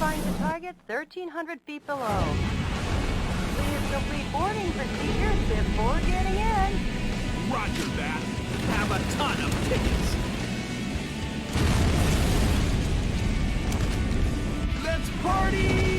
find the target 1,300 feet below. Please complete boarding procedures before getting in. Roger that. Have a ton of tickets. Let's party!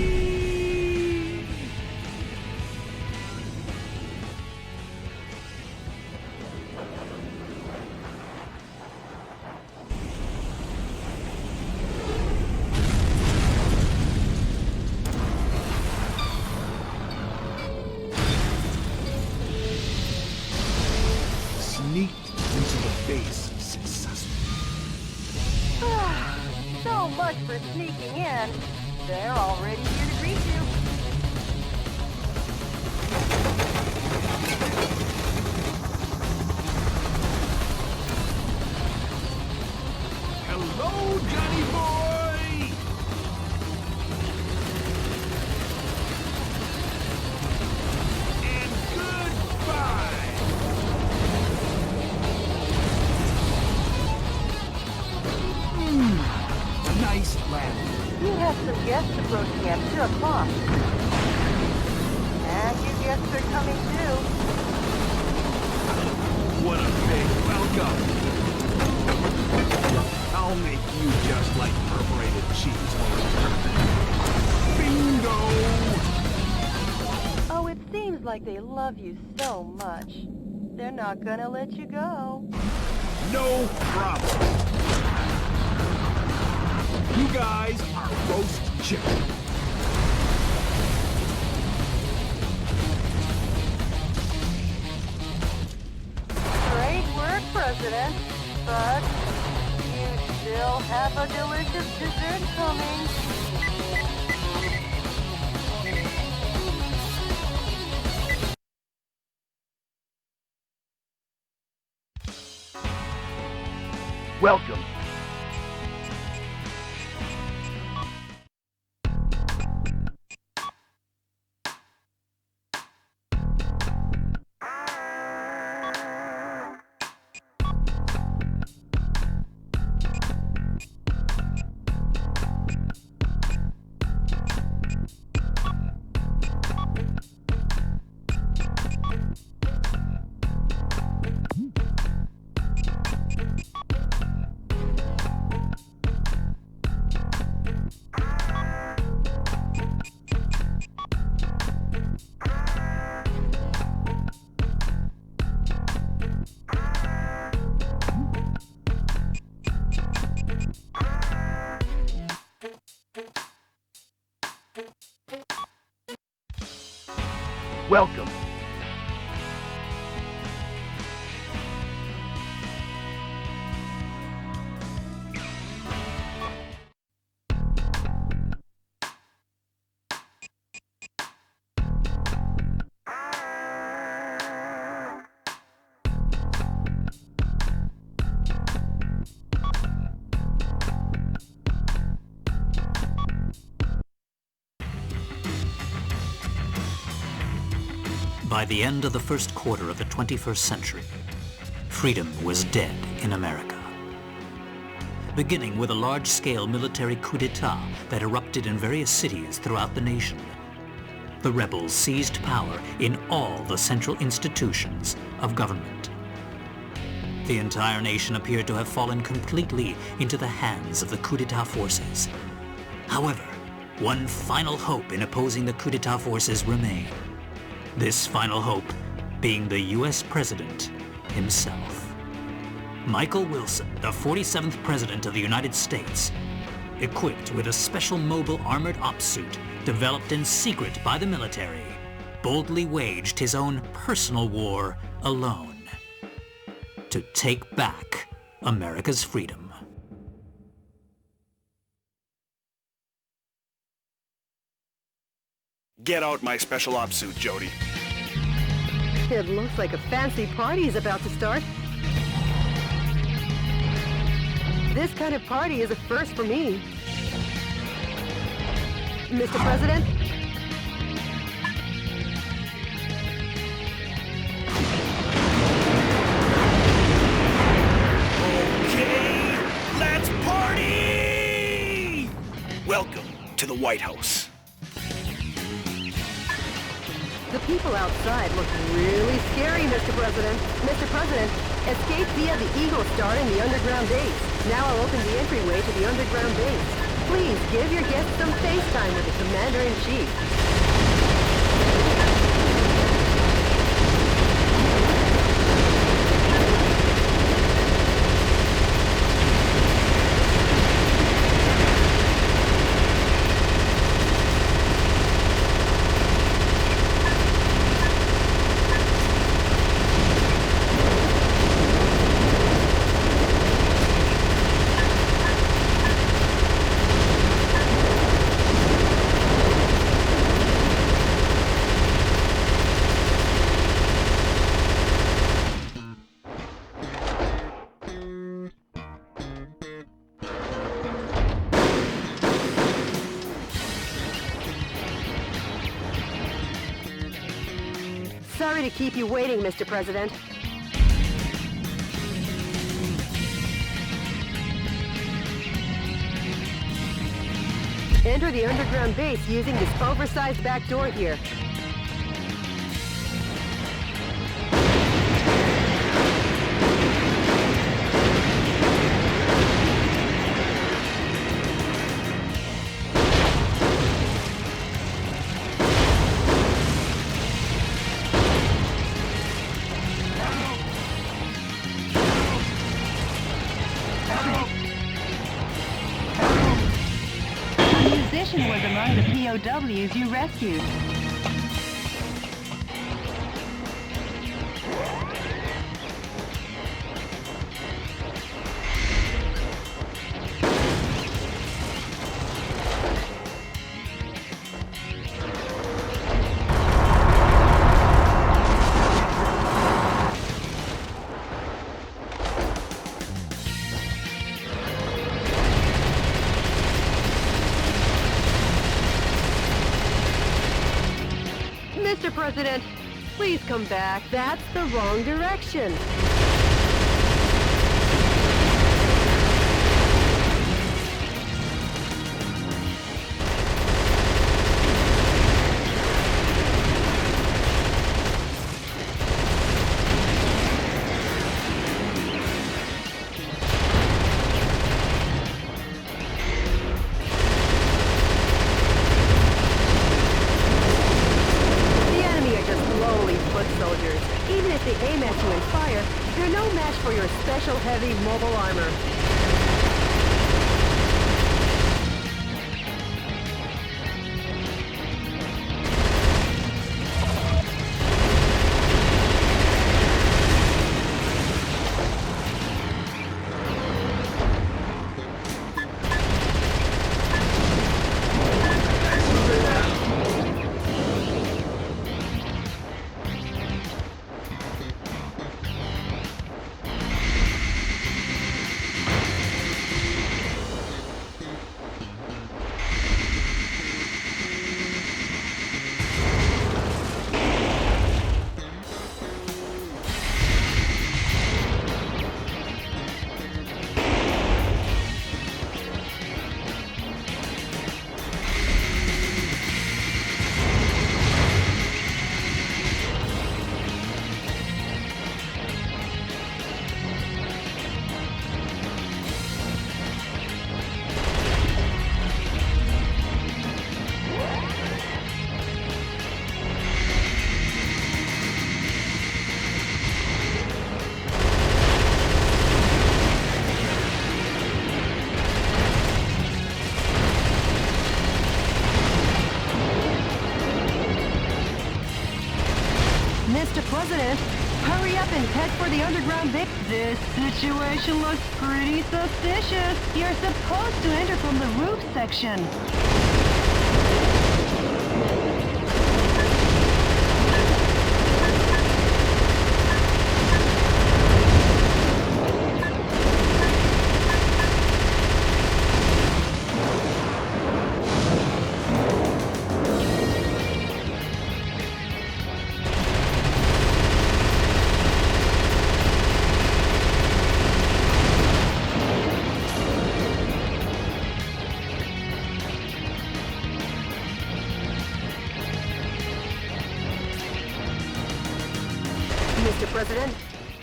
Sneaked into the base successfully. So much for sneaking in. They're already here to greet you. Hello, Johnny boy! And goodbye! Nice landing. You have some guests approaching at 2 o'clock. And your guests are coming too. What a big welcome! I'll make you just like perforated cheese for return. Bingo! Oh, it seems like they love you so much. They're not gonna let you go. No problem. You guys are roast chicken. Great work, President. But you still have a delicious dessert coming. Welcome. Welcome. By the end of the first quarter of the 21st century, freedom was dead in America. Beginning with a large-scale military coup d'etat that erupted in various cities throughout the nation, the rebels seized power in all the central institutions of government. The entire nation appeared to have fallen completely into the hands of the coup d'etat forces. However, one final hope in opposing the coup d'etat forces remained. This final hope being the U.S. President himself. Michael Wilson, the 47th President of the United States, equipped with a special mobile armored ops suit developed in secret by the military, boldly waged his own personal war alone to take back America's freedom. Get out my special ops suit, Jody. It looks like a fancy party is about to start. This kind of party is a first for me. Mr. President? Okay, let's party! Welcome to the White House. The people outside look really scary, Mr. President. Mr. President, escape via the Eagle Star in the underground base. Now I'll open the entryway to the underground base. Please give your guests some face time with the Commander-in-Chief. Sorry to keep you waiting, Mr. President. Enter the underground base using this oversized back door here. Was among the POWs you rescued. Mr. President, please come back. That's the wrong direction. Soldiers. Even if they aim at you and fire, they're no match for your special heavy mobile armor. Mr. President, hurry up and head for the underground base. This situation looks pretty suspicious. You're supposed to enter from the roof section.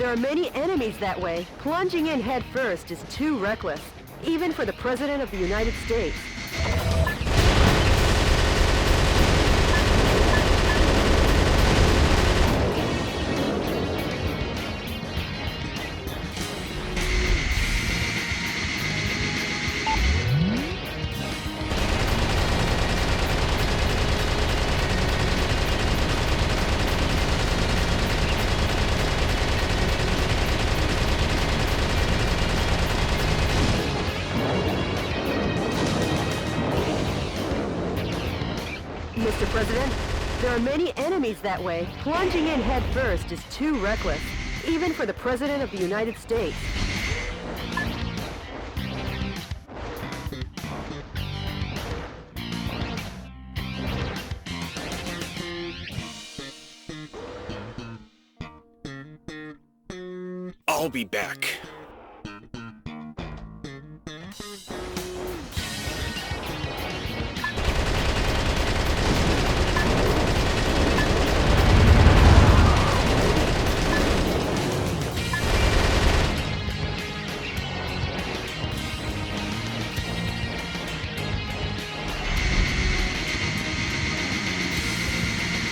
There are many enemies that way. Plunging in head first is too reckless, even for the President of the United States. Mr. President, there are many enemies that way. Plunging in head first is too reckless, even for the President of the United States. I'll be back.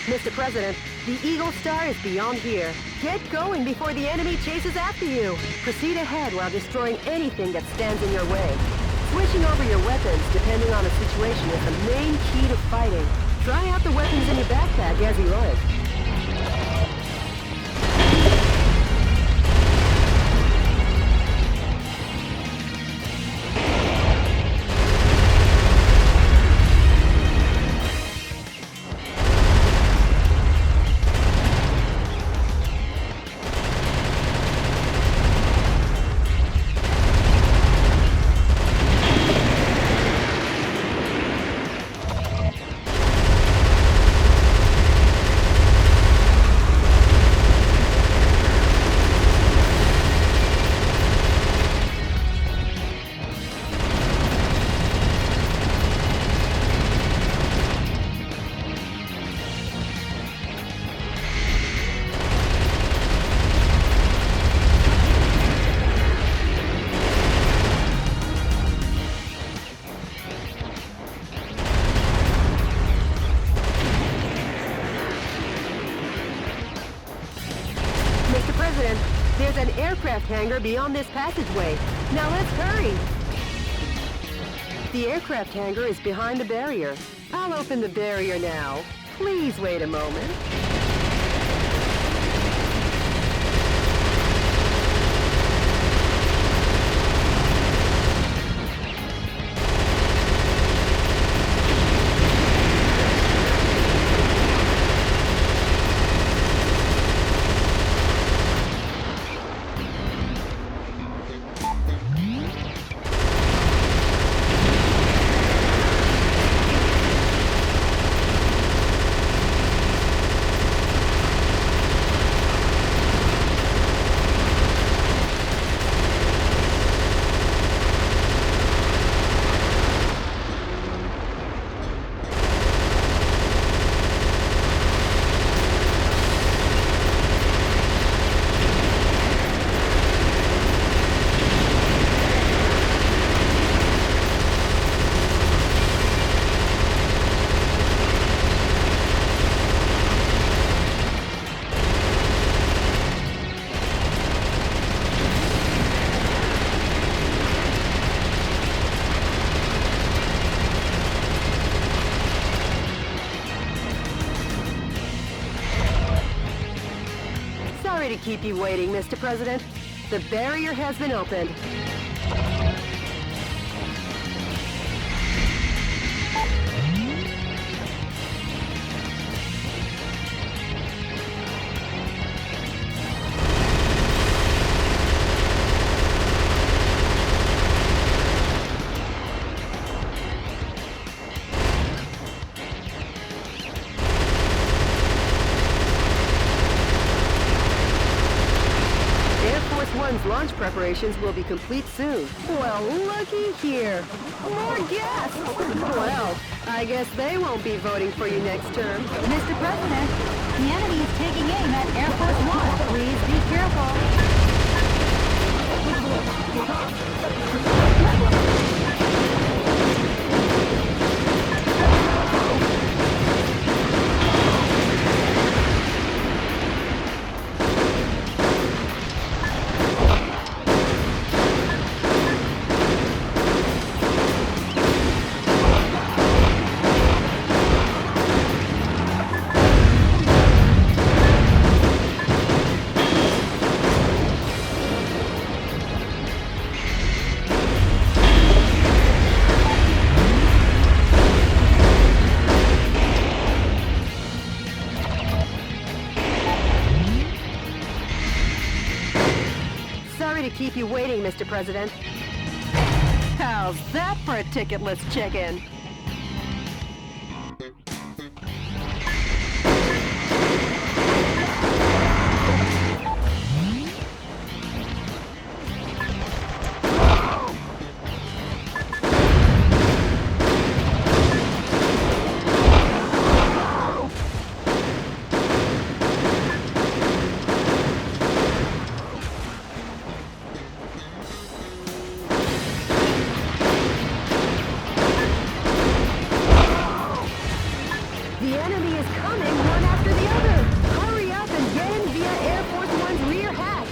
Mr. President, the Eagle Star is beyond here. Get going before the enemy chases after you. Proceed ahead while destroying anything that stands in your way. Switching over your weapons, depending on the situation, is the main key to fighting. Try out the weapons in your backpack as you like. Mr. President, there's an aircraft hangar beyond this passageway. Now let's hurry! The aircraft hangar is behind the barrier. I'll open the barrier now. Please wait a moment. Sorry to keep you waiting, Mr. President. The barrier has been opened. One's launch preparations will be complete soon. Well, looky here. More guests! Well, I guess they won't be voting for you next term. Mr. President, the enemy is taking aim at Air Force One. Please be careful. keep you waiting, Mr. President. How's that for a ticketless check-in? The enemy is coming one after the other! Hurry up and get in via Air Force One's rear hatch!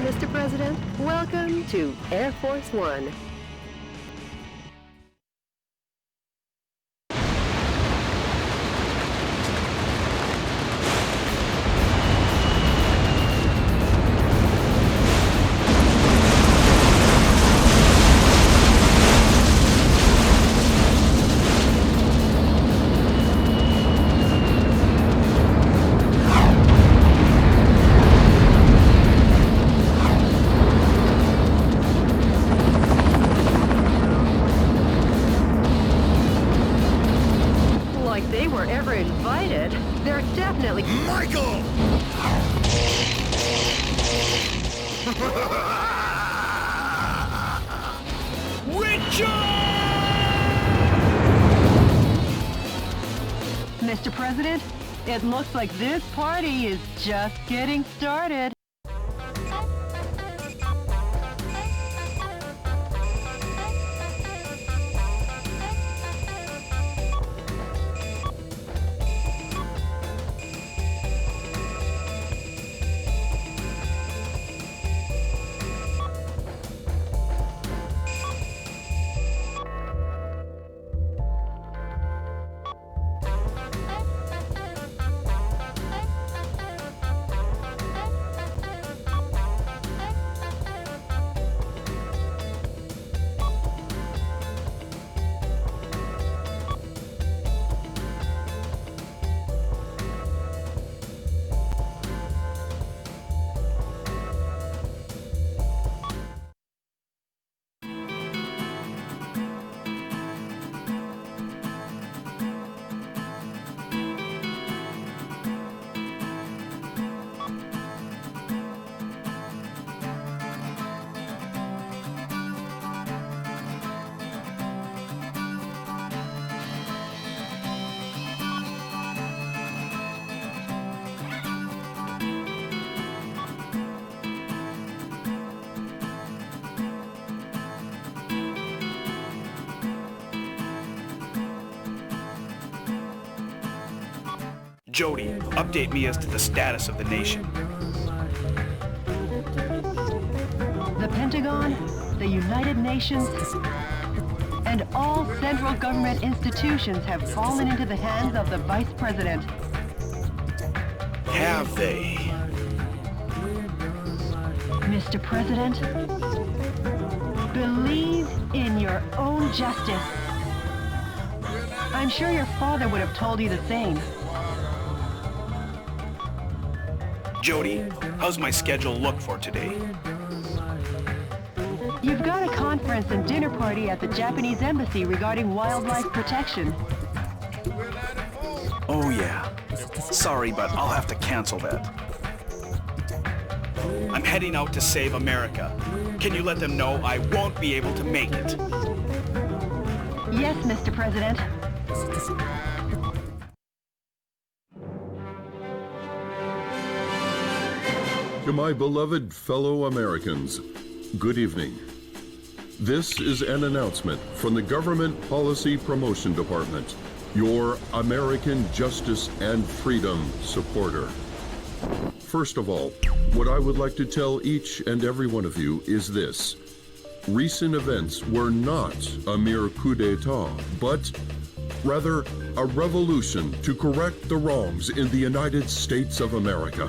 Mr. President, welcome to Air Force One. Like they were ever invited. They're definitely... Michael! Mr. President, it looks like this party is just getting started. Jody, update me as to the status of the nation. The Pentagon, the United Nations, and all central government institutions have fallen into the hands of the Vice President. Have they? Mr. President, believe in your own justice. I'm sure your father would have told you the same. Jody, how's my schedule look for today? You've got a conference and dinner party at the Japanese embassy regarding wildlife protection. Oh yeah. Sorry, but I'll have to cancel that. I'm heading out to save America. Can you let them know I won't be able to make it? Yes, Mr. President. To my beloved fellow Americans, good evening. This is an announcement from the Government Policy Promotion Department, your American justice and freedom supporter. First of all, what I would like to tell each and every one of you is this. Recent events were not a mere coup d'etat, but rather a revolution to correct the wrongs in the United States of America.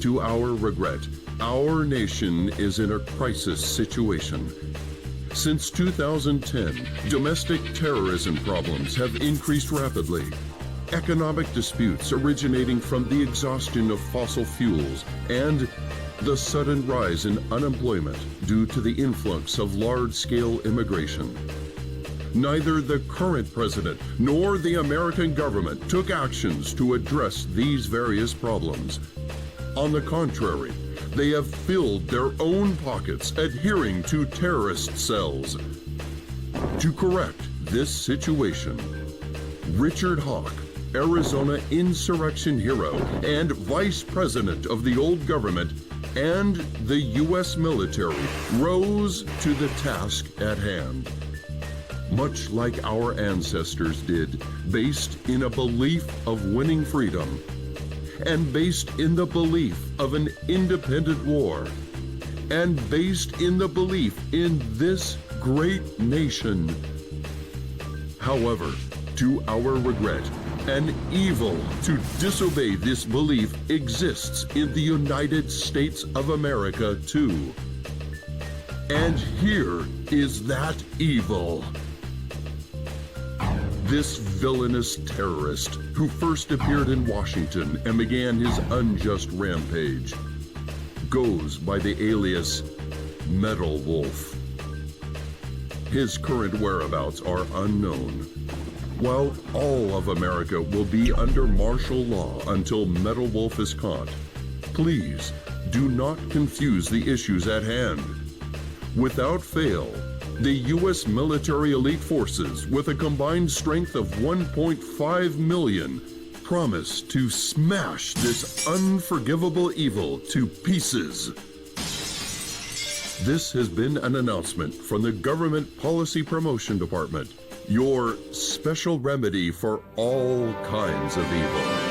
To our regret, our nation is in a crisis situation. Since 2010, domestic terrorism problems have increased rapidly. Economic disputes originating from the exhaustion of fossil fuels and the sudden rise in unemployment due to the influx of large-scale immigration. Neither the current president nor the American government took actions to address these various problems. On the contrary, they have filled their own pockets adhering to terrorist cells. To correct this situation, Richard Hawk, Arizona insurrection hero and vice president of the old government, and the U.S. military rose to the task at hand. Much like our ancestors did, based in a belief of winning freedom, and based in the belief of an independent war, and based in the belief in this great nation. However, to our regret, an evil to disobey this belief exists in the United States of America too. And here is that evil. This villainous terrorist who first appeared in Washington and began his unjust rampage goes by the alias Metal Wolf. His current whereabouts are unknown. While all of America will be under martial law until Metal Wolf is caught, please do not confuse the issues at hand. Without fail, the U.S. military elite forces, with a combined strength of 1.5 million, promise to smash this unforgivable evil to pieces. This has been an announcement from the Government Policy Promotion Department, your special remedy for all kinds of evil.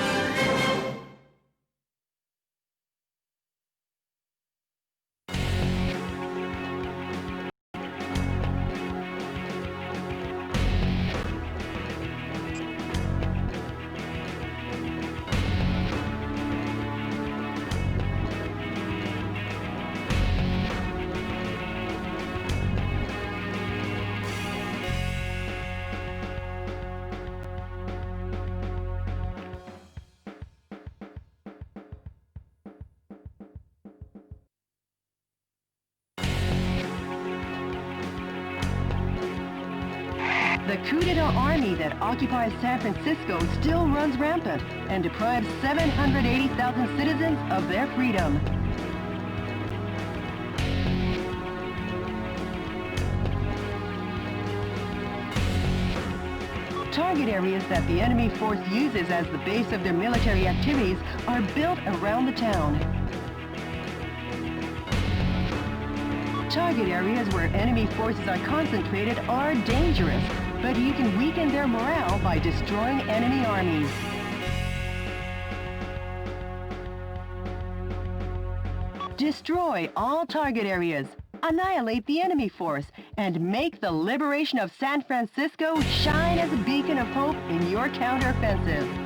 The coup d'etat army that occupies San Francisco still runs rampant and deprives 780,000 citizens of their freedom. Target areas that the enemy force uses as the base of their military activities are built around the town. Target areas where enemy forces are concentrated are dangerous, but you can weaken their morale by destroying enemy armies. Destroy all target areas, annihilate the enemy force, and make the liberation of San Francisco shine as a beacon of hope in your counteroffensive.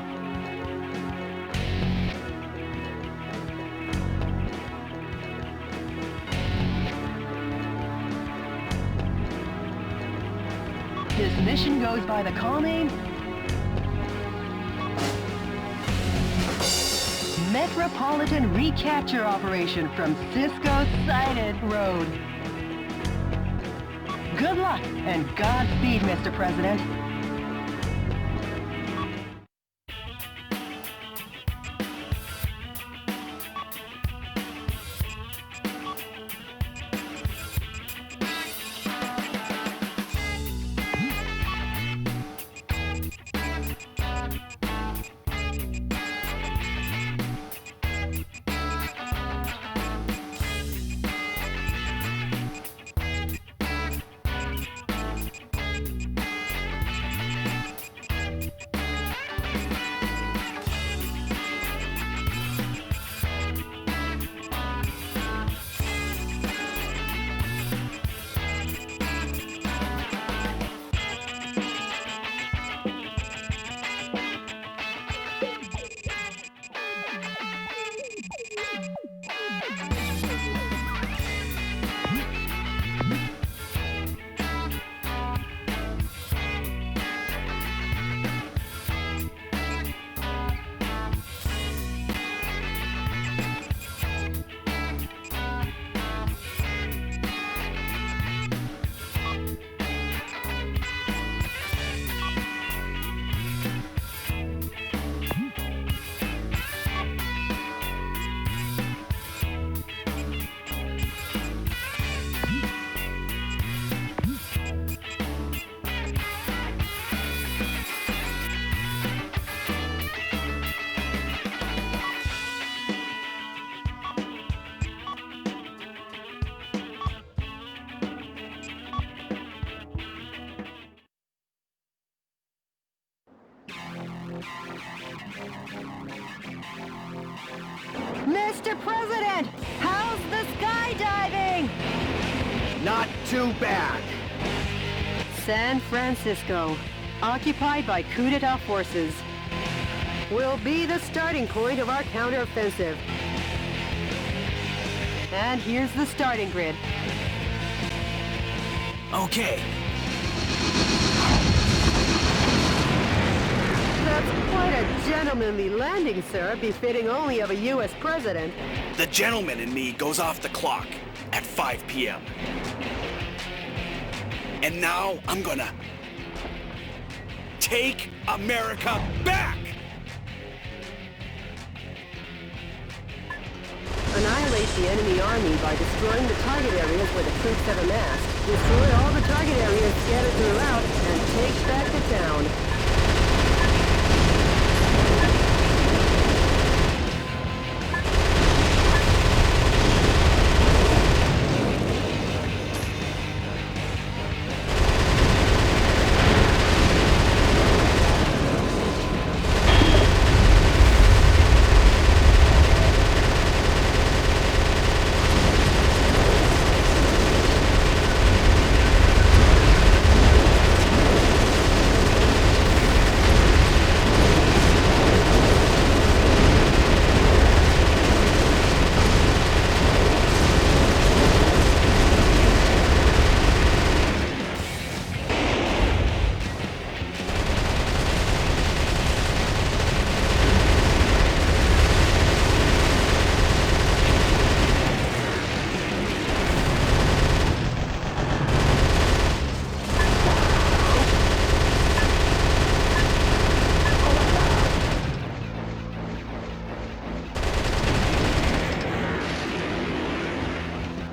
This mission goes by the call name Metropolitan Recapture Operation from Cisco Sighted Road. Good luck and Godspeed, Mr. President. you back! San Francisco, occupied by coup d'etat forces, will be the starting point of our counteroffensive. And here's the starting grid. Okay. That's quite a gentlemanly landing, sir, befitting only of a U.S. president. The gentleman in me goes off the clock at 5 p.m. And now I'm gonna take America back! Annihilate the enemy army by destroying the target areas where the troops have amassed. Destroy all the target areas scattered throughout, and take back the town.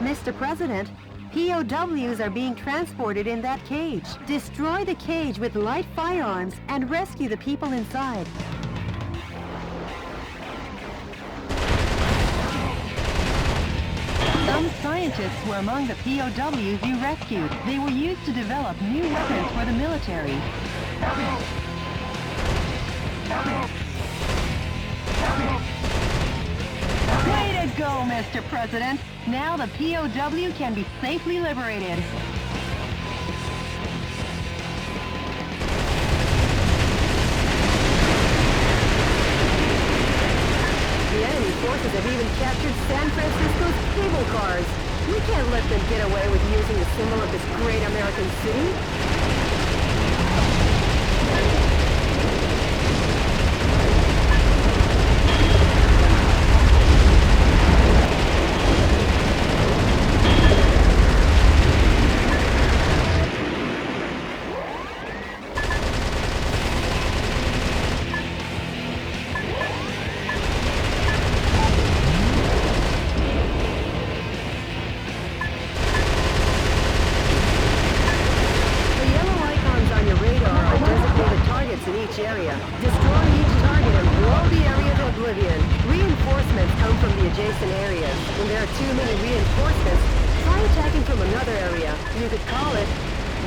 Mr. President, POWs are being transported in that cage. Destroy the cage with light firearms and rescue the people inside. Some scientists were among the POWs you rescued. They were used to develop new weapons for the military. Way to go, Mr. President! Now the POW can be safely liberated. The enemy forces have even captured San Francisco's cable cars. We can't let them get away with using the symbol of this great American city. Area. Destroy each target and blow the area to oblivion. Reinforcements come from the adjacent areas. When there are too many reinforcements, try attacking from another area. You could call it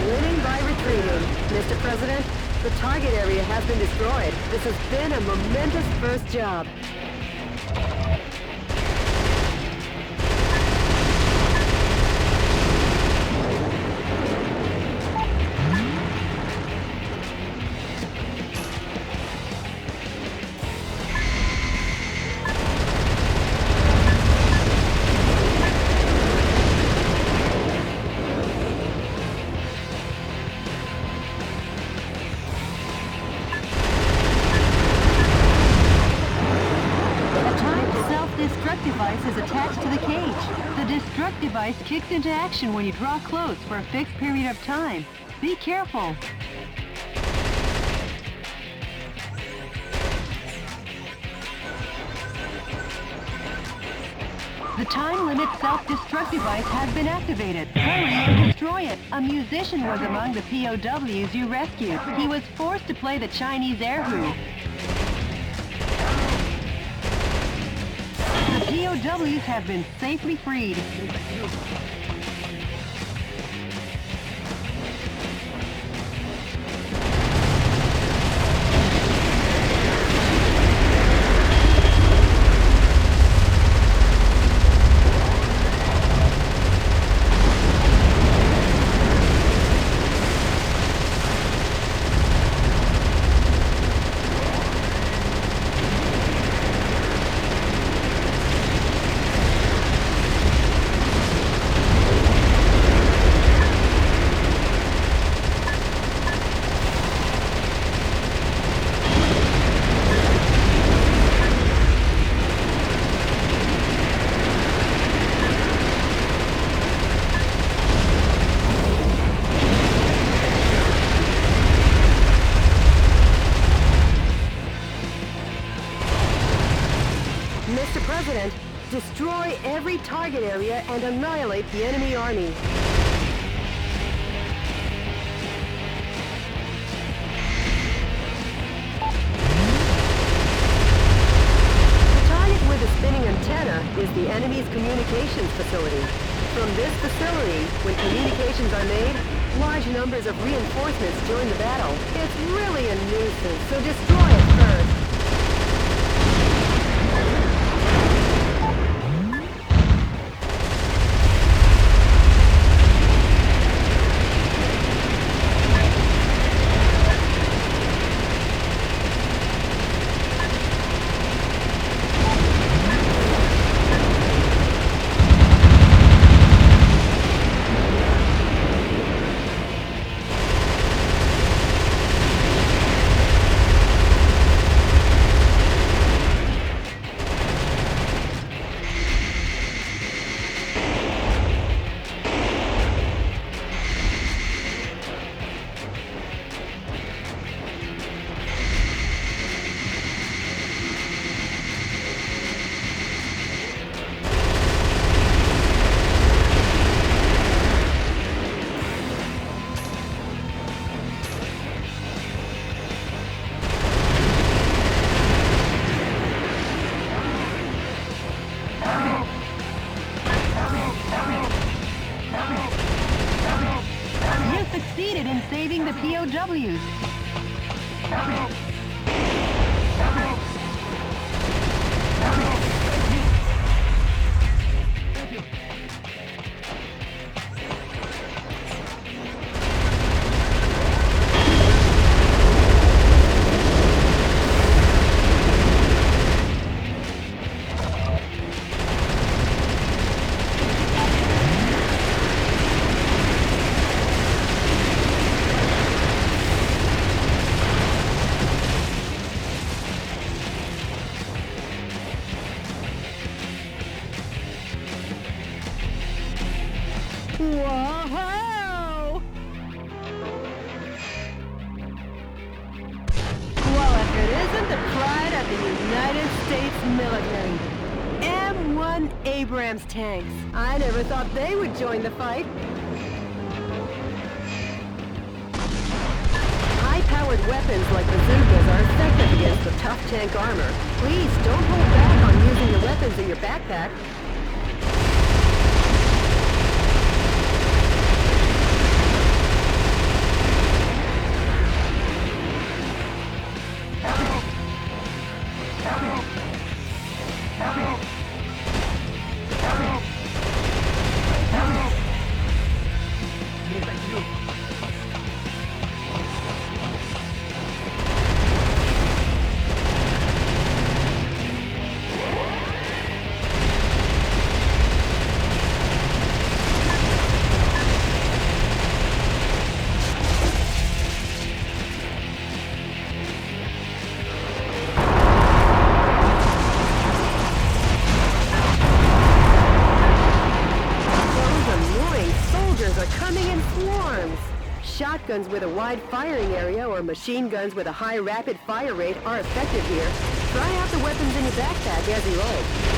winning by retreating. Mr. President, the target area has been destroyed. This has been a momentous first job. Device is attached to the cage. The destruct device kicks into action when you draw close for a fixed period of time. Be careful. The time limit self-destruct device has been activated. Hurry and destroy it. A musician was among the POWs you rescued. He was forced to play the Chinese air hoop. The POWs have been safely freed. target area and annihilate the enemy army. The target with the spinning antenna is the enemy's communications facility. From this facility, when communications are made, large numbers of reinforcements join the battle. It's really a nuisance, so destroy it first. Succeeded in saving the POWs. Whoa! Well, if it isn't the pride of the United States military. M1 Abrams tanks. I never thought they would join the fight. High-powered weapons like bazookas are effective against the tough tank armor. Please don't hold back on using the weapons in your backpack. Shotguns with a wide firing area or machine guns with a high rapid fire rate are effective here. Try out the weapons in your backpack as you like.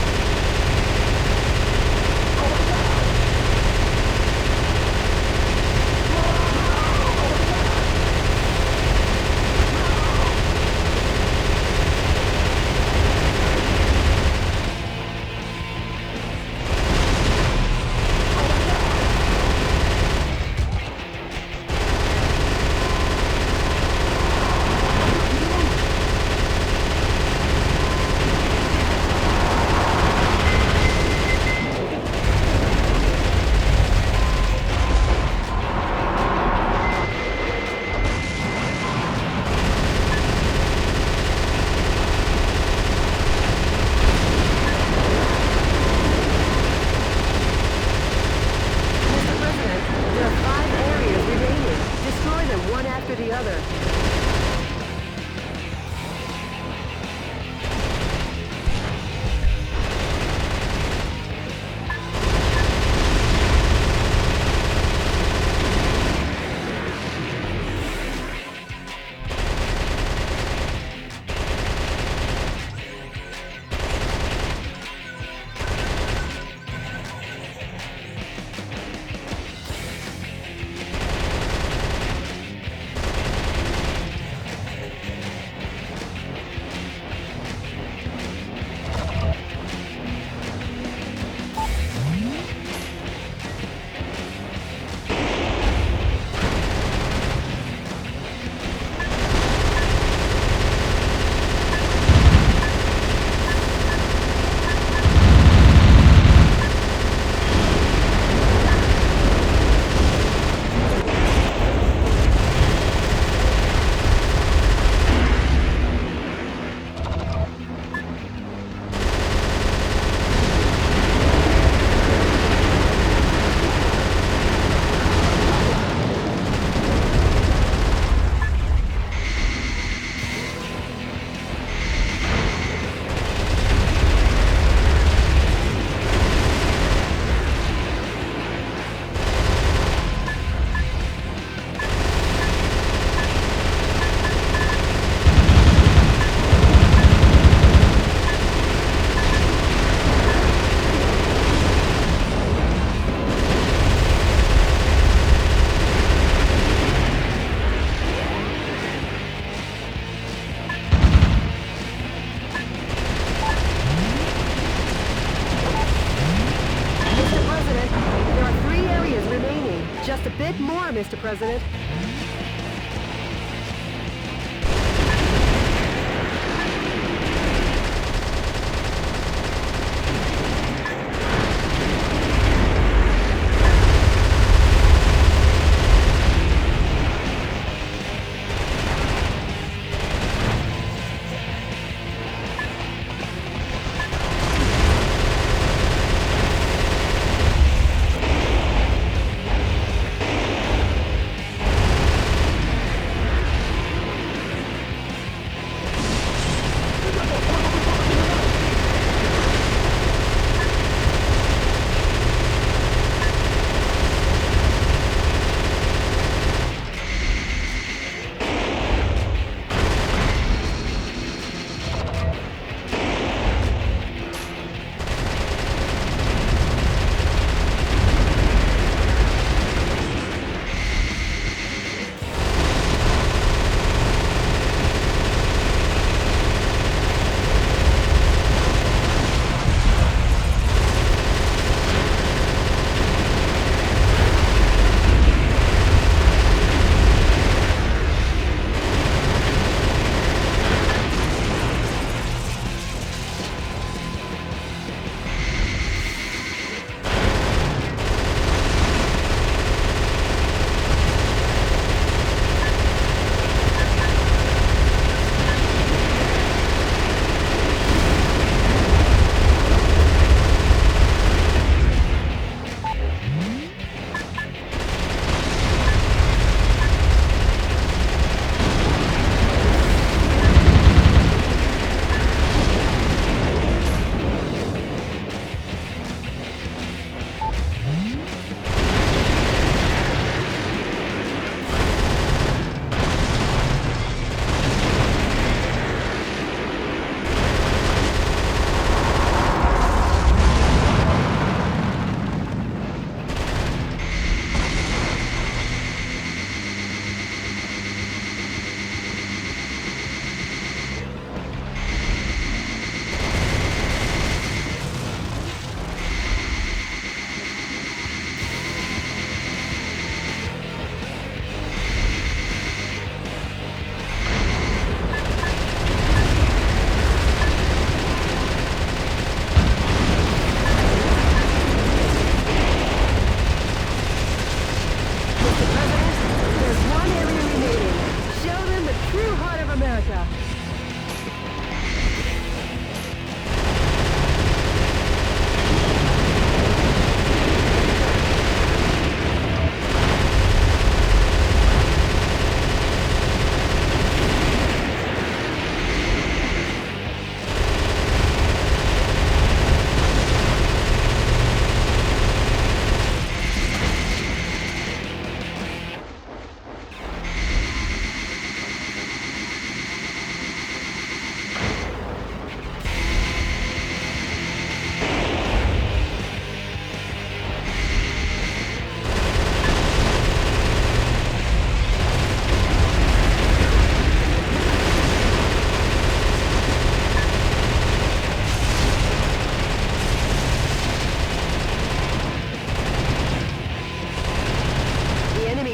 Just a bit more, Mr. President.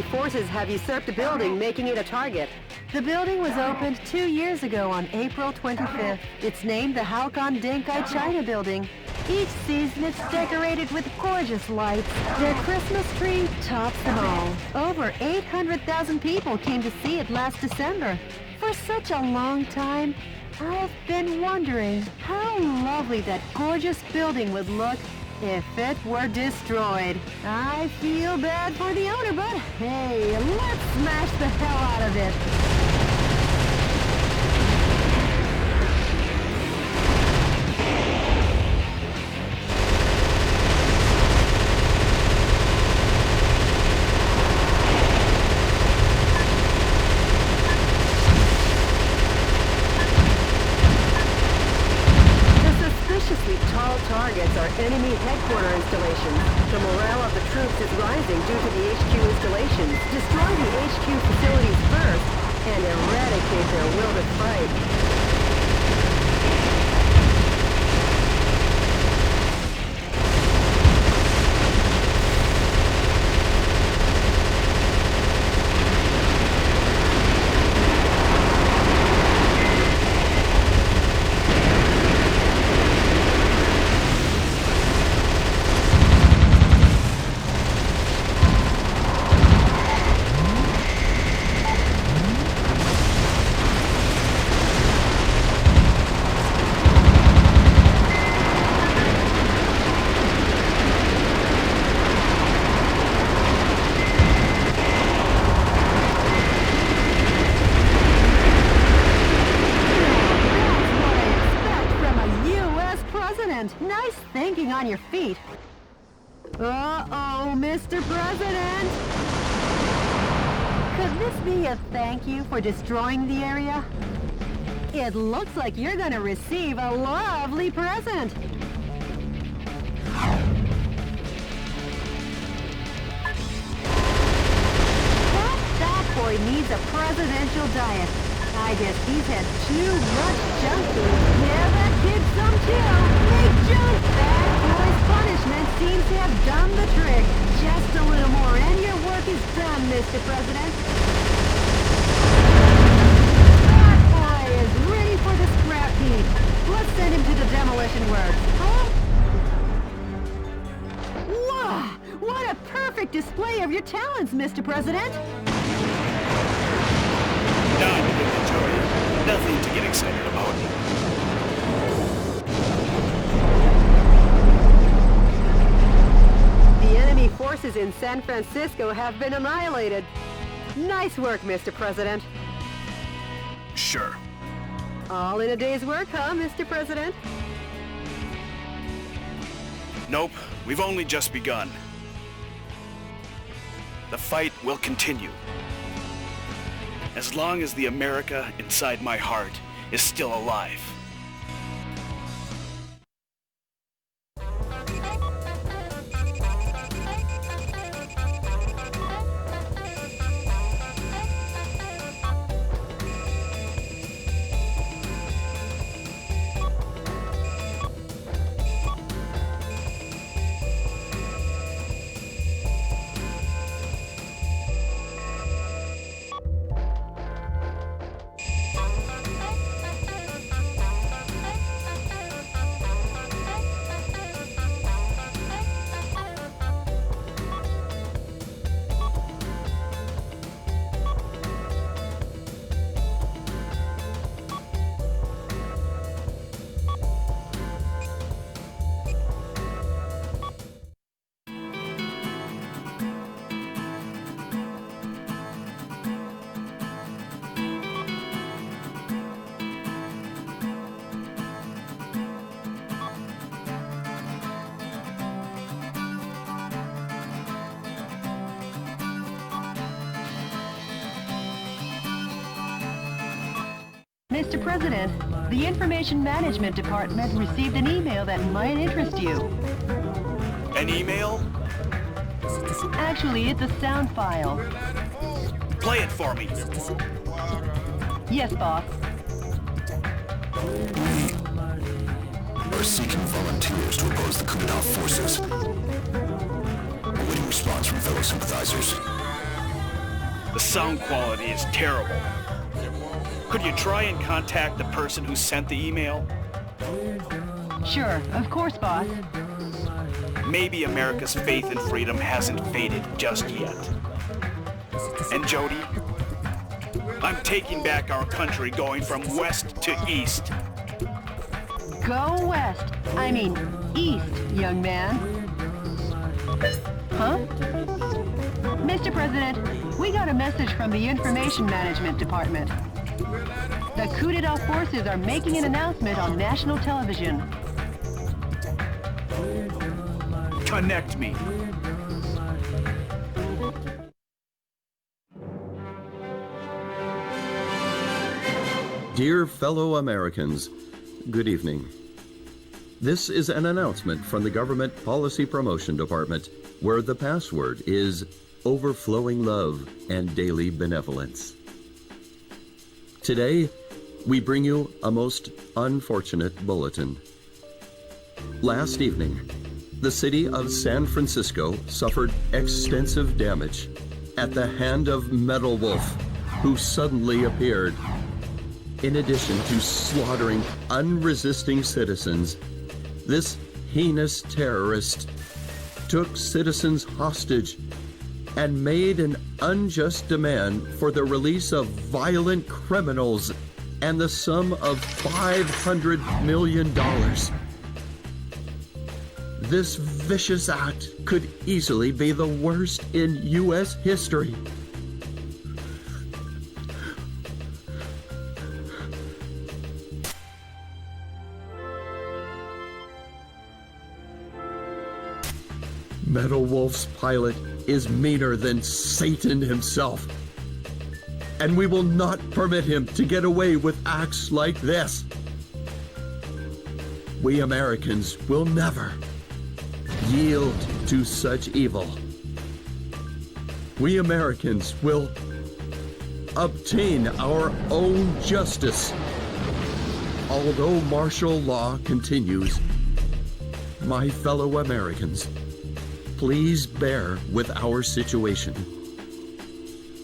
Forces have usurped a building, making it a target. The building was opened 2 years ago on April 25th. It's named the Halcon Denkai China Building. Each season it's decorated with gorgeous lights. Their Christmas tree tops them all. Over 800,000 people came to see it last December. For such a long time, I've been wondering how lovely that gorgeous building would look if it were destroyed. I feel bad for the owner, but hey, let's smash the hell out of it. Tall targets are enemy headquarter installations. The morale of the troops is rising due to the HQ installations. Destroy the HQ facilities first and eradicate their will to fight. Uh-oh, Mr. President! Could this be a thank you for destroying the area? It looks like you're gonna receive a lovely present! That boy needs a presidential diet. I guess he's had too much junk food. Yeah, that kid's some too. Big junk! That boy's punishment seems to have done the trick. Just a little more and your work is done, Mr. President. That boy is ready for the scrap heap. Let's send him to the demolition works. Huh? Wow! What a perfect display of your talents, Mr. President! Nothing to get excited about. The enemy forces in San Francisco have been annihilated. Nice work, Mr. President. Sure. All in a day's work, huh, Mr. President? Nope, we've only just begun. The fight will continue. As long as the America inside my heart is still alive. Mr. President, the Information Management Department received an email that might interest you. An email? Actually, it's a sound file. Play it for me. Yes, boss. We're seeking volunteers to oppose the coup d'etat forces. Awaiting response from fellow sympathizers. The sound quality is terrible. Could you try and contact the person who sent the email? Sure, of course, boss. Maybe America's faith in freedom hasn't faded just yet. And Jody, I'm taking back our country going from west to east. Go west. I mean, east, young man. Huh? Mr. President, we got a message from the Information Management Department. The coup d'etat forces are making an announcement on national television. Connect me. Dear fellow Americans, good evening. This is an announcement from the Government Policy Promotion Department, where the password is overflowing love and daily benevolence. Today, we bring you a most unfortunate bulletin. Last evening, the city of San Francisco suffered extensive damage at the hand of Metal Wolf, who suddenly appeared. In addition to slaughtering unresisting citizens, this heinous terrorist took citizens hostage and made an unjust demand for the release of violent criminals and the sum of $500 million. This vicious act could easily be the worst in U.S. history. Metal Wolf's pilot is meaner than Satan himself. And we will not permit him to get away with acts like this. We Americans will never yield to such evil. We Americans will obtain our own justice. Although martial law continues, my fellow Americans, please bear with our situation.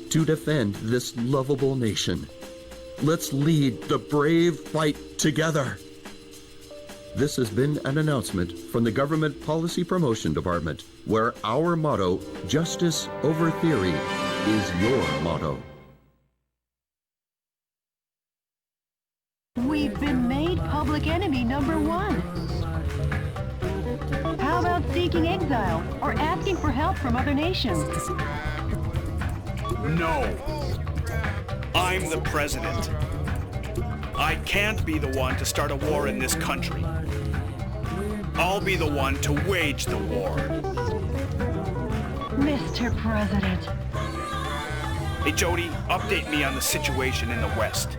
To defend this lovable nation, let's lead the brave fight together. This has been an announcement from the Government Policy Promotion Department, where our motto, justice over theory, is your motto. We've been made public enemy #1. How about seeking exile or asking for help from other nations? No. I'm the president. I can't be the one to start a war in this country. I'll be the one to wage the war. Mr. President. Hey, Jody, update me on the situation in the West.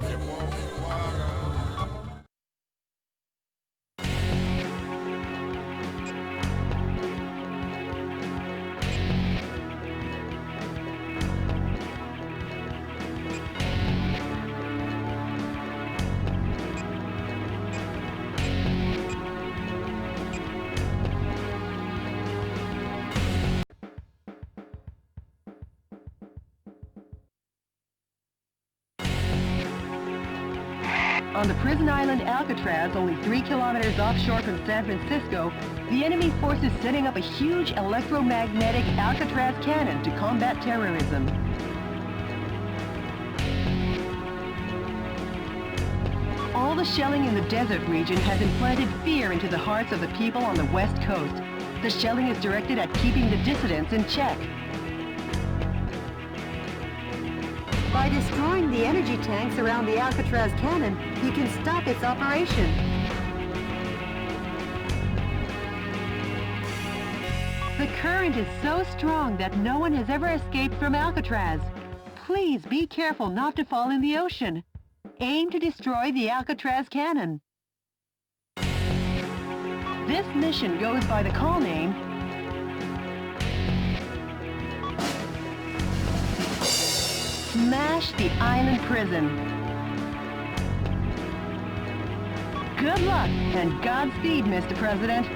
On the prison island Alcatraz, only 3 kilometers offshore from San Francisco, the enemy force is setting up a huge electromagnetic Alcatraz cannon to combat terrorism. All the shelling in the desert region has implanted fear into the hearts of the people on the West Coast. The shelling is directed at keeping the dissidents in check. By destroying the energy tanks around the Alcatraz cannon, you can stop its operation. The current is so strong that no one has ever escaped from Alcatraz. Please be careful not to fall in the ocean. Aim to destroy the Alcatraz cannon. This mission goes by the call name Smash the Island Prison. Good luck and Godspeed, Mr. President.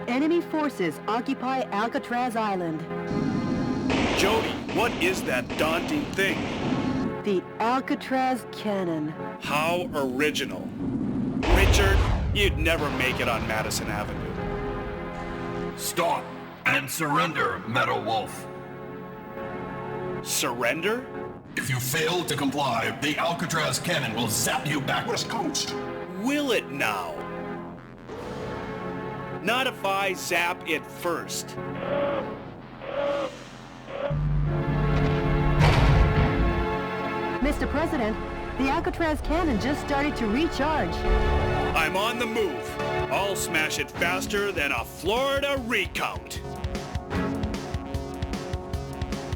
Enemy forces occupy Alcatraz Island. Jody, what is that daunting thing? The Alcatraz cannon. How original. Richard, you'd never make it on Madison Avenue. Stop and surrender, Metal Wolf. Surrender? If you fail to comply, the Alcatraz cannon will zap you back West Coast. Will it now? Not if I zap it first. Mr. President, the Alcatraz cannon just started to recharge. I'm on the move. I'll smash it faster than a Florida recount.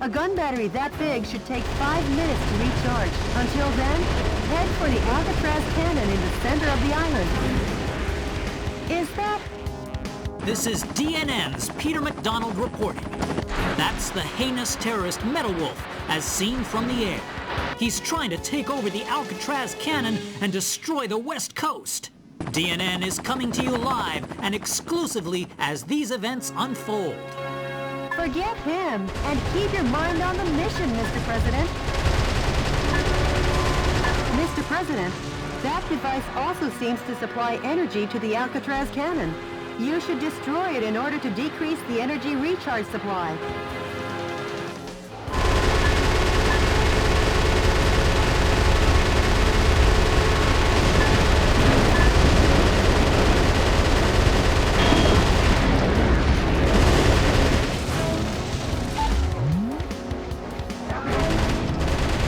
A gun battery that big should take 5 minutes to recharge. Until then, head for the Alcatraz cannon in the center of the island. Is that... This is DNN's Peter McDonald reporting. That's the heinous terrorist Metal Wolf, as seen from the air. He's trying to take over the Alcatraz cannon and destroy the West Coast. DNN is coming to you live and exclusively as these events unfold. Forget him, and keep your mind on the mission, Mr. President. Mr. President, that device also seems to supply energy to the Alcatraz cannon. You should destroy it in order to decrease the energy recharge supply.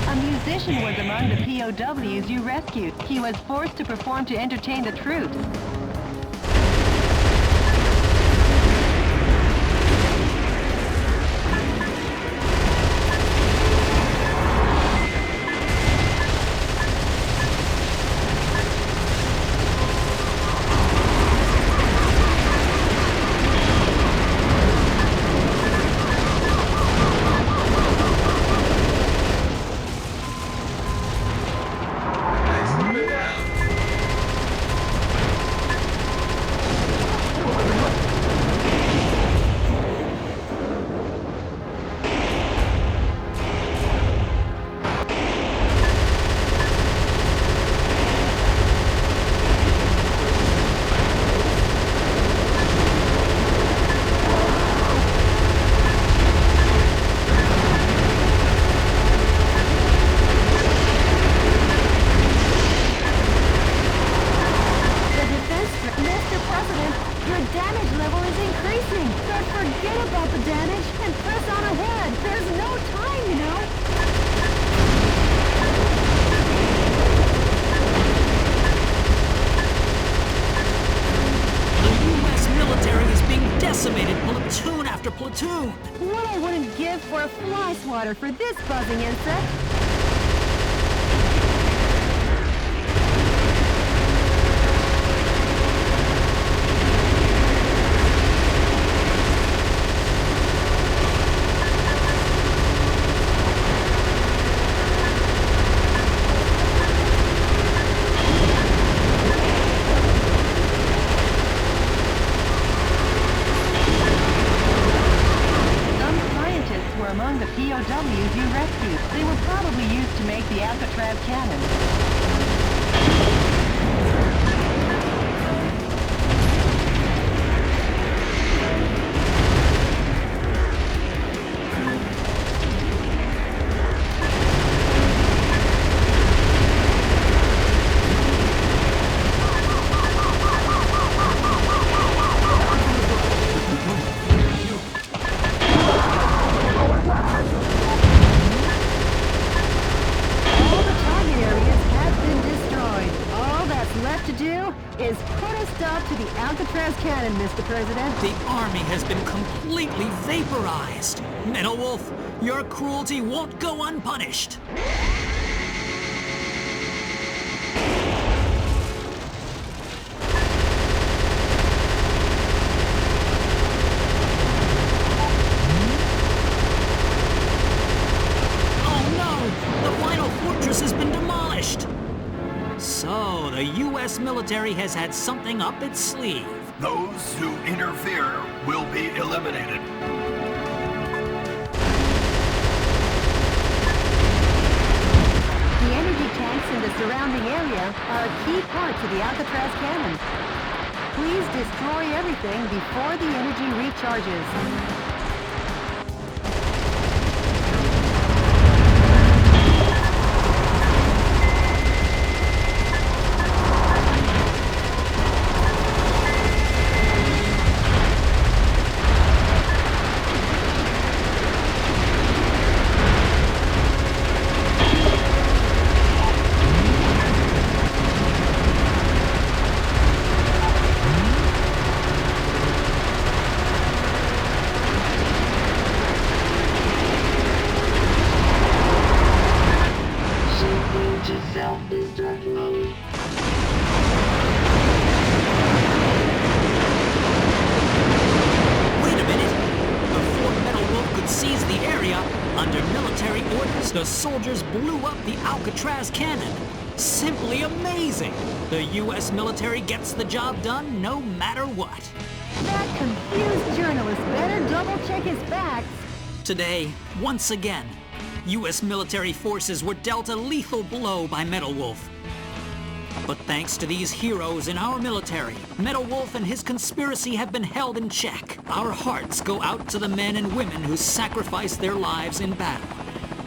A musician was among the POWs you rescued. He was forced to perform to entertain the troops. Platoon! What I wouldn't give for a fly swatter for this buzzing insect! Among the POWs you rescued. They were probably used to make the Alcatraz cannon. Is put a stop to the Alcatraz cannon, Mr. President. The army has been completely vaporized. Metal Wolf, your cruelty won't go unpunished. Oh no! The final fortress has been demolished! So, the U.S. military has had something up its sleeve. Those who interfere will be eliminated. The energy tanks in the surrounding area are a key part to the Alcatraz cannon. Please destroy everything before the energy recharges. The soldiers blew up the Alcatraz cannon. Simply amazing! The U.S. military gets the job done no matter what. That confused journalist better double-check his facts. Today, once again, U.S. military forces were dealt a lethal blow by Metal Wolf. But thanks to these heroes in our military, Metal Wolf and his conspiracy have been held in check. Our hearts go out to the men and women who sacrificed their lives in battle,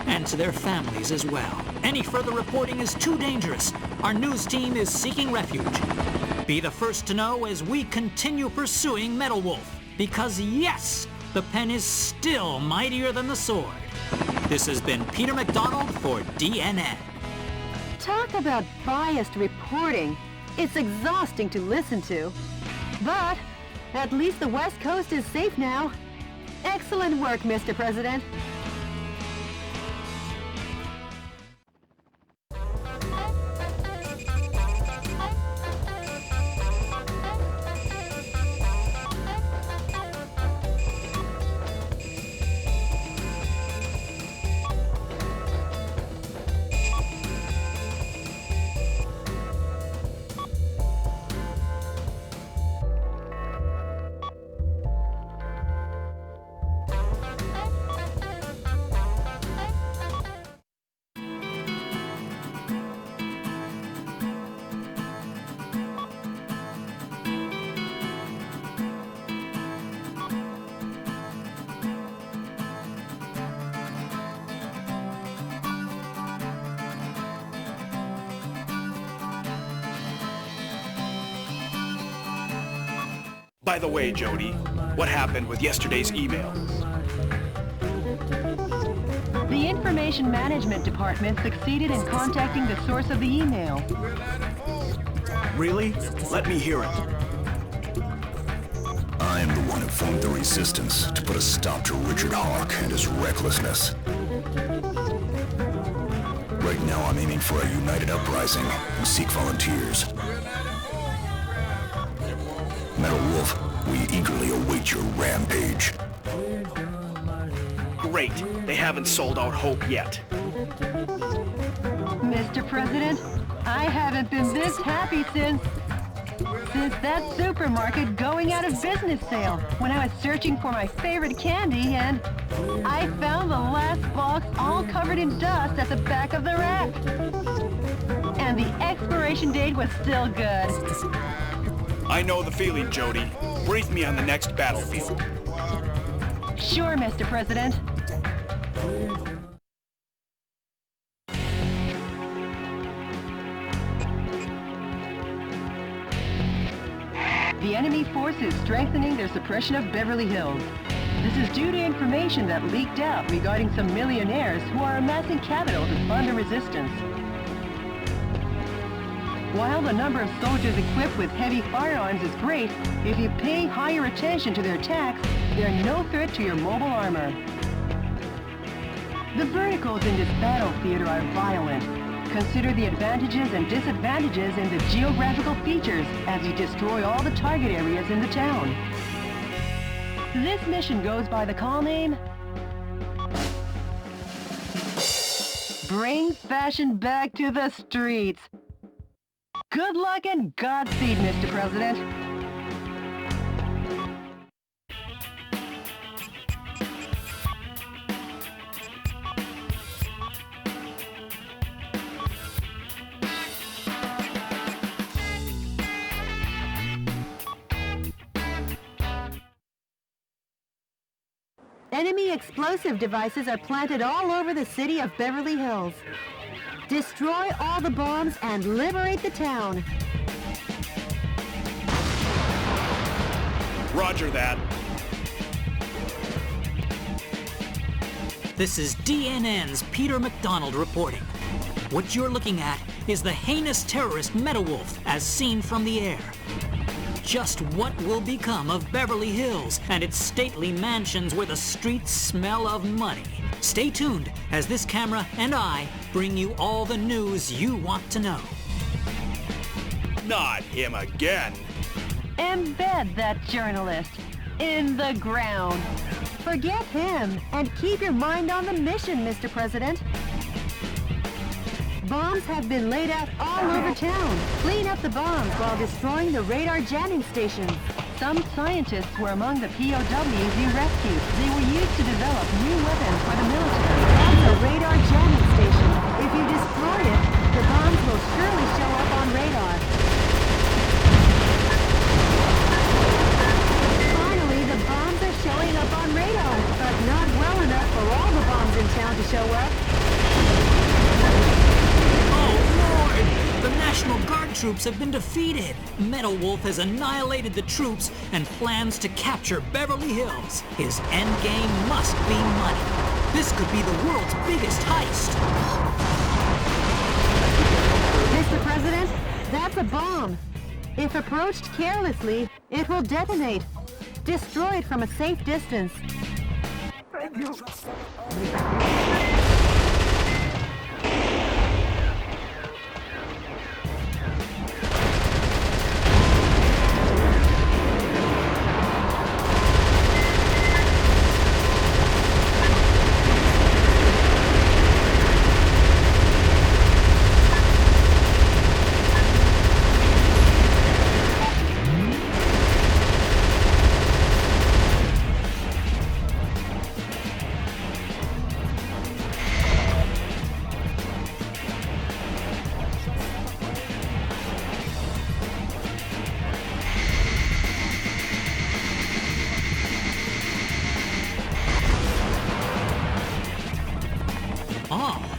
and to their families as well. Any further reporting is too dangerous. Our news team is seeking refuge. Be the first to know as we continue pursuing Metal Wolf, because yes, the pen is still mightier than the sword. This has been Peter McDonald for DNN. Talk about biased reporting. It's exhausting to listen to. But at least the West Coast is safe now. Excellent work, Mr. President. By the way, Jody, what happened with yesterday's email? The Information Management Department succeeded in contacting the source of the email. Really? Let me hear it. I am the one who formed the resistance to put a stop to Richard Hawk and his recklessness. Right now I'm aiming for a united uprising and seek volunteers. Metal Wolf, we eagerly await your rampage. Great. They haven't sold out hope yet. Mr. President, I haven't been this happy since that supermarket going out of business sale when I was searching for my favorite candy and I found the last box all covered in dust at the back of the rack. And the expiration date was still good. I know the feeling, Jody. Brief me on the next battlefield. Sure, Mr. President. The enemy force is strengthening their suppression of Beverly Hills. This is due to information that leaked out regarding some millionaires who are amassing capital to fund the resistance. While the number of soldiers equipped with heavy firearms is great, if you pay higher attention to their attacks, they're no threat to your mobile armor. The verticals in this battle theater are violent. Consider the advantages and disadvantages in the geographical features as you destroy all the target areas in the town. This mission goes by the call name Bring Fashion Back to the Streets. Good luck and Godspeed, Mr. President. Enemy explosive devices are planted all over the city of Beverly Hills. Destroy all the bombs and liberate the town. Roger that. This is DNN's Peter McDonald reporting. What you're looking at is the heinous terrorist Metal Wolf as seen from the air. Just what will become of Beverly Hills and its stately mansions where the streets smell of money? Stay tuned as this camera and I bring you all the news you want to know. Not him again. Embed that journalist in the ground. Forget him and keep your mind on the mission, Mr. President. Bombs have been laid out all over town. Clean up the bombs while destroying the radar jamming stations. Some scientists were among the POWs you rescued. They were used to develop new weapons for the military. That's a radar jamming station. If you destroy it, the bombs will surely show up on radar. Finally, the bombs are showing up on radar, but not well enough for all the bombs in town to show up. The National Guard troops have been defeated. Metal Wolf has annihilated the troops and plans to capture Beverly Hills. His endgame must be money. This could be the world's biggest heist. Mr. President, that's a bomb. If approached carelessly, it will detonate. Destroy it from a safe distance.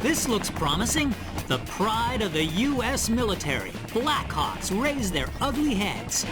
This looks promising. The pride of the U.S. military. Blackhawks raise their ugly heads.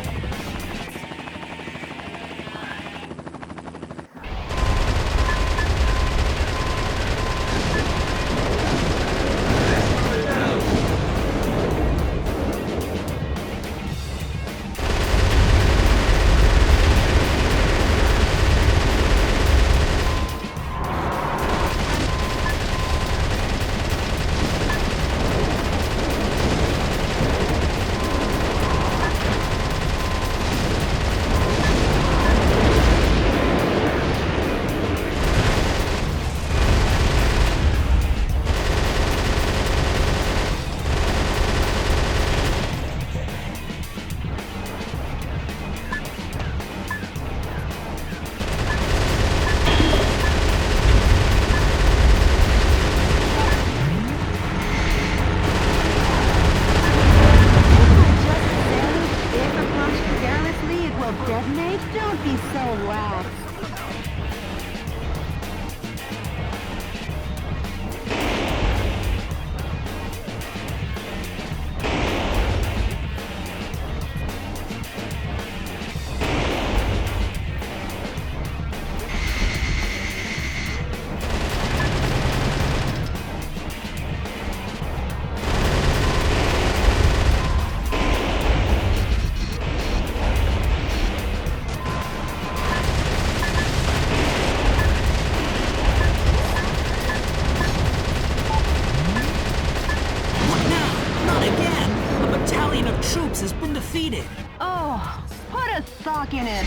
Has been defeated. Oh, put a sock in it.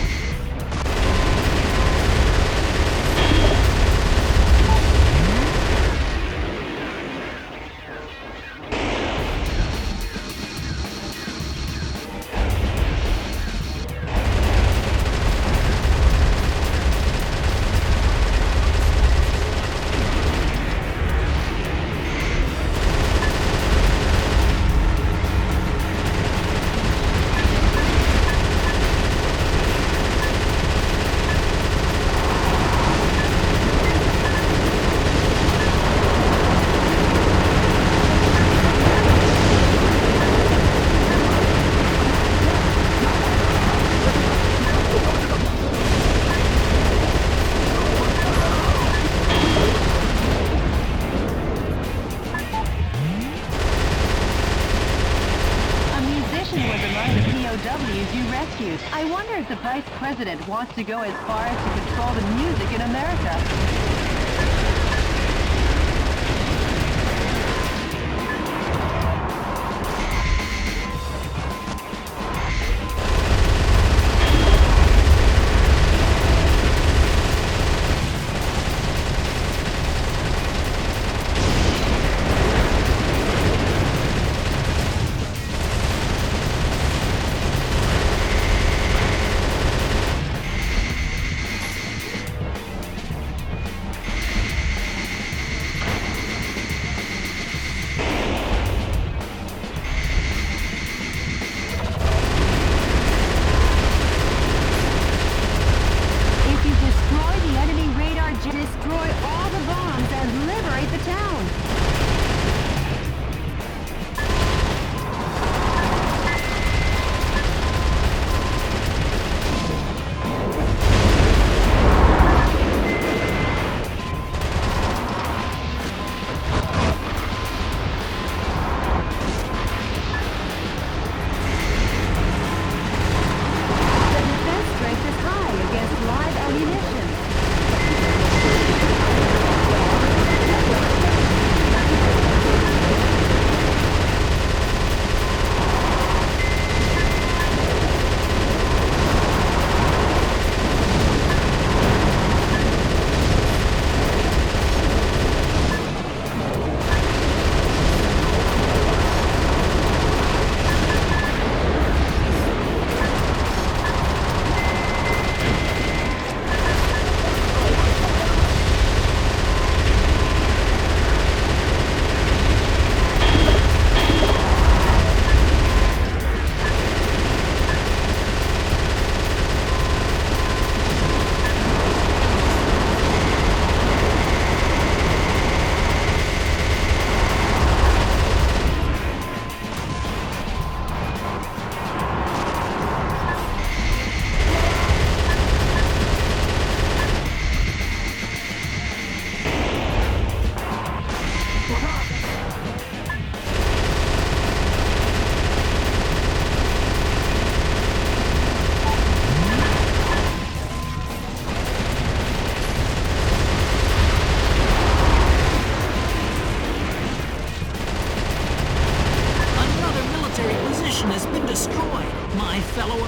I wonder if the Vice President wants to go as far as to control the music in America.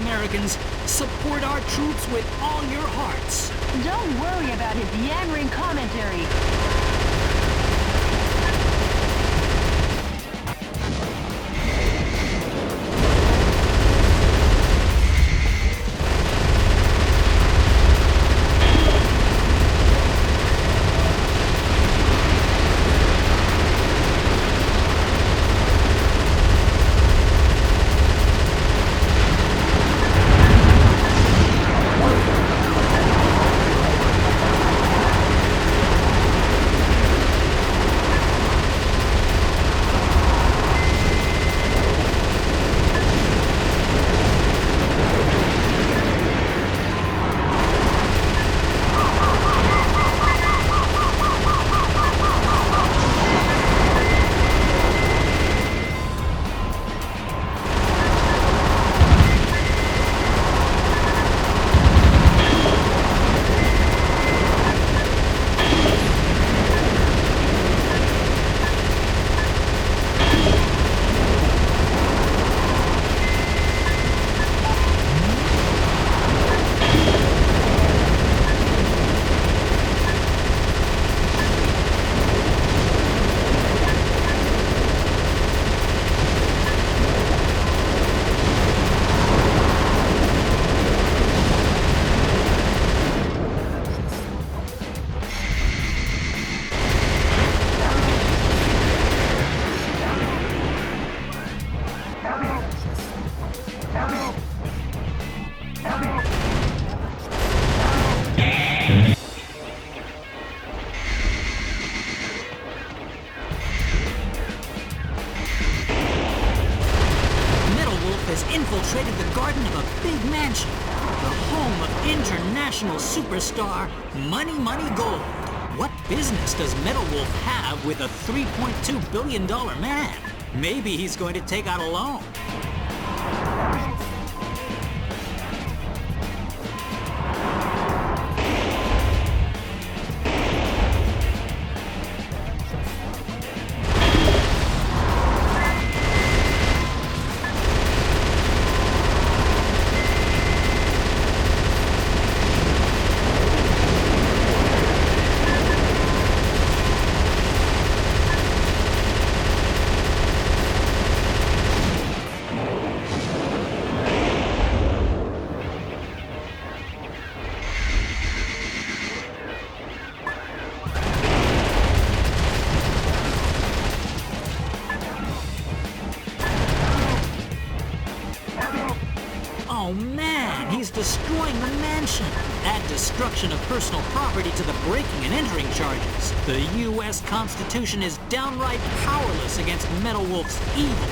Americans, support our troops with all your hearts. Don't worry about his yammering commentary. infiltrated the garden of a big mansion, the home of international superstar Money Money Gold. What business does Metal Wolf have with a $3.2 billion man? Maybe he's going to take out a loan. Oh man, he's destroying the mansion. Add destruction of personal property to the breaking and entering charges. The U.S. Constitution is downright powerless against Metal Wolf's evil.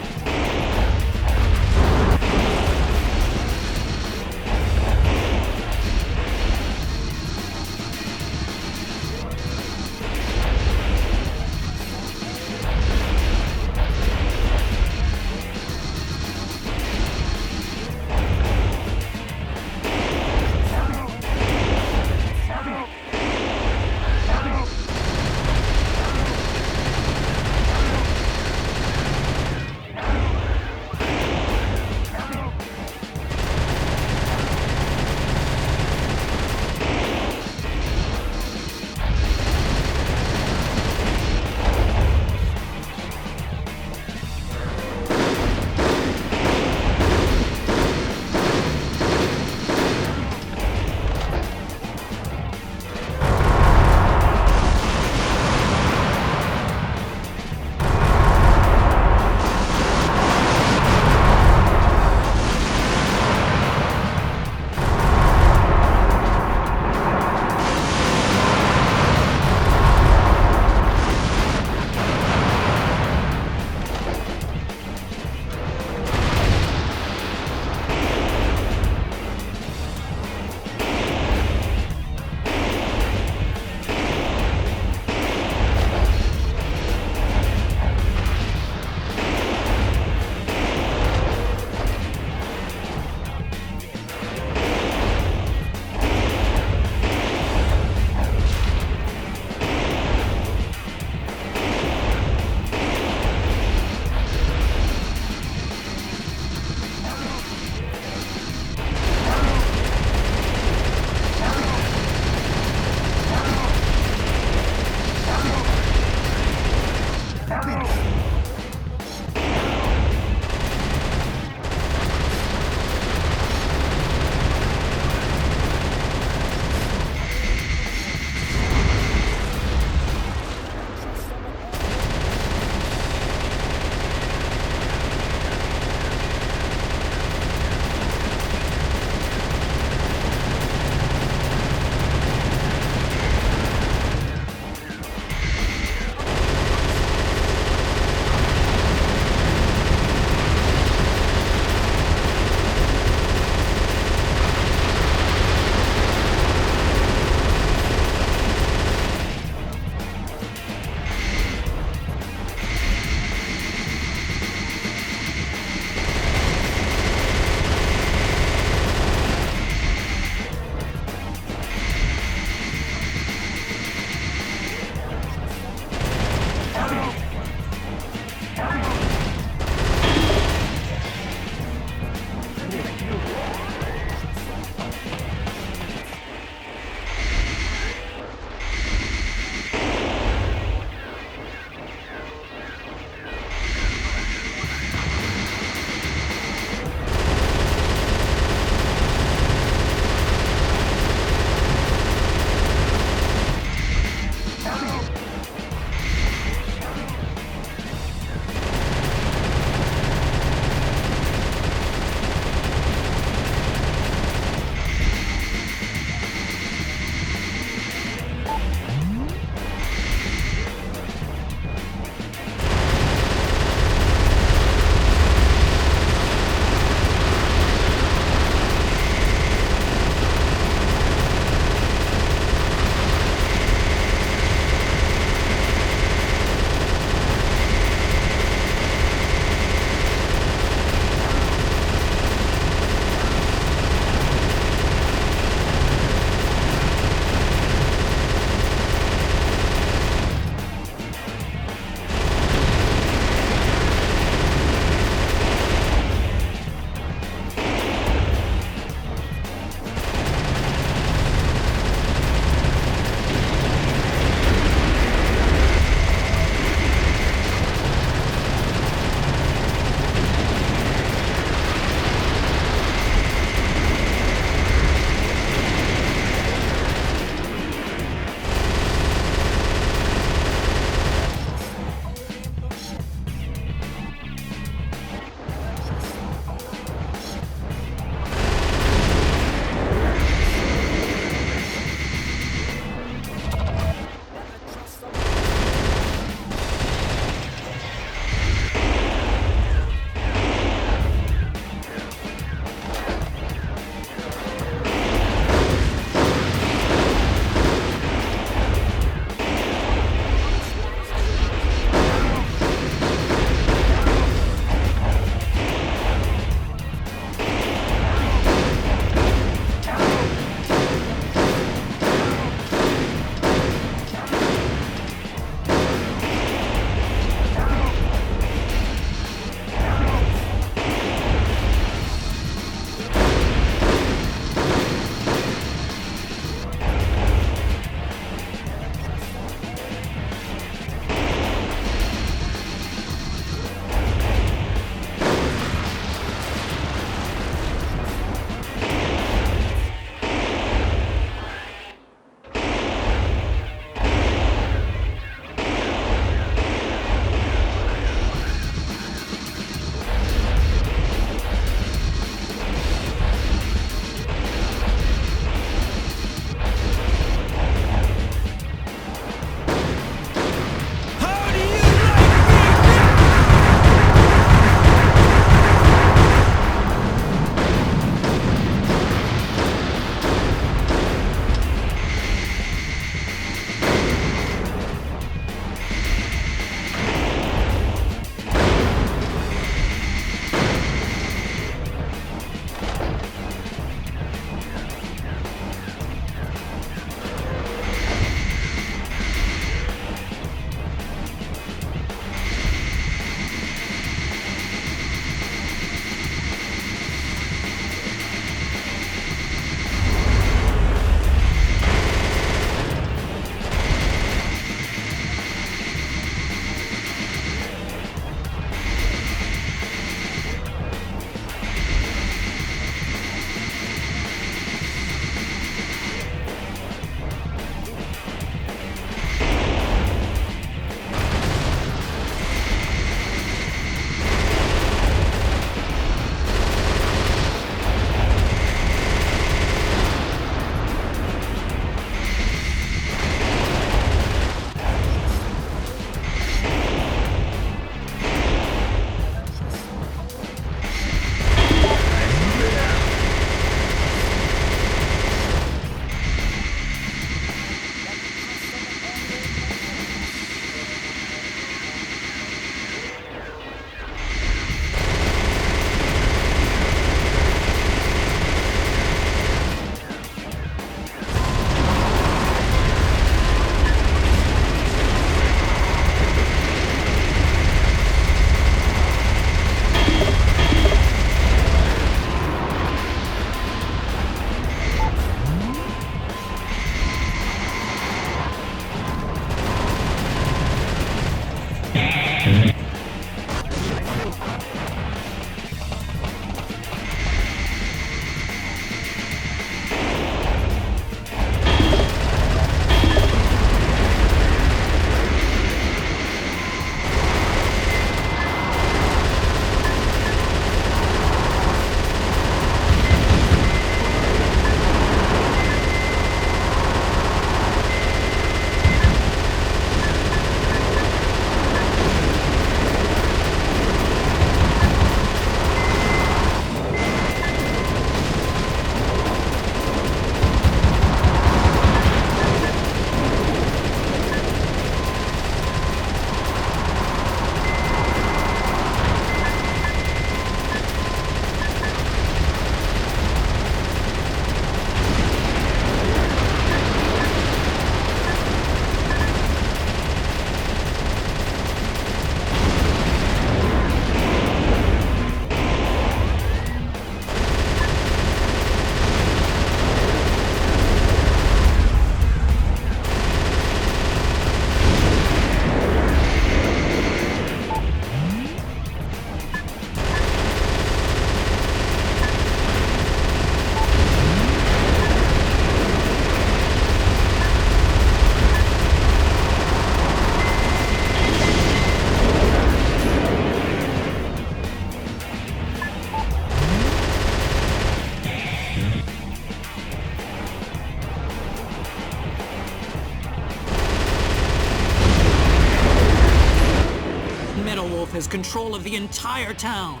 Wolf has control of the entire town.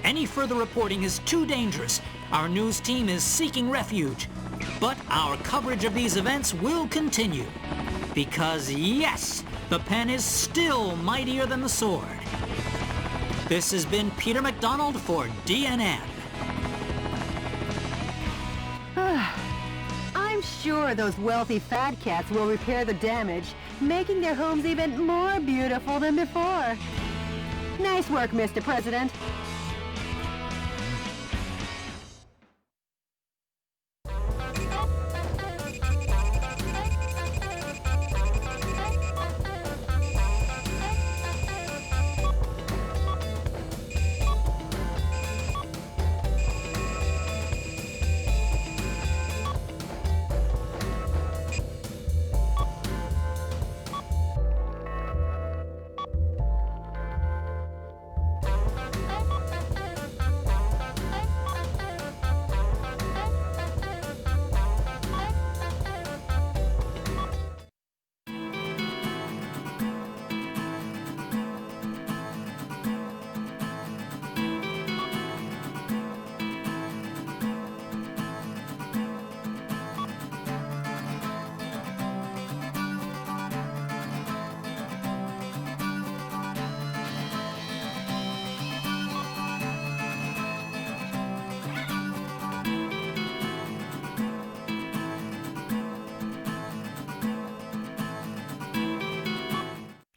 Any further reporting is too dangerous. Our news team is seeking refuge. But our coverage of these events will continue. Because yes, the pen is still mightier than the sword. This has been Peter McDonald for DNN. I'm sure those wealthy fat cats will repair the damage, making their homes even more beautiful than before. Nice work, Mr. President.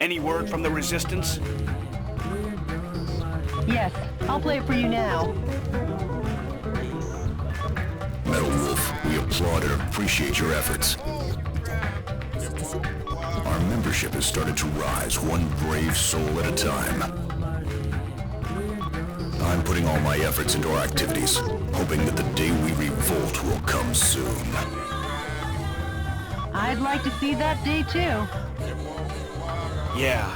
Any word from the Resistance? Yes, I'll play it for you now. Metal Wolf, we applaud and appreciate your efforts. Our membership has started to rise, one brave soul at a time. I'm putting all my efforts into our activities, hoping that the day we revolt will come soon. I'd like to see that day too. Yeah.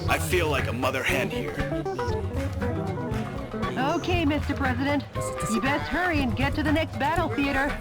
I feel like a mother hen here. Okay, Mr. President. You best hurry and get to the next battle theater.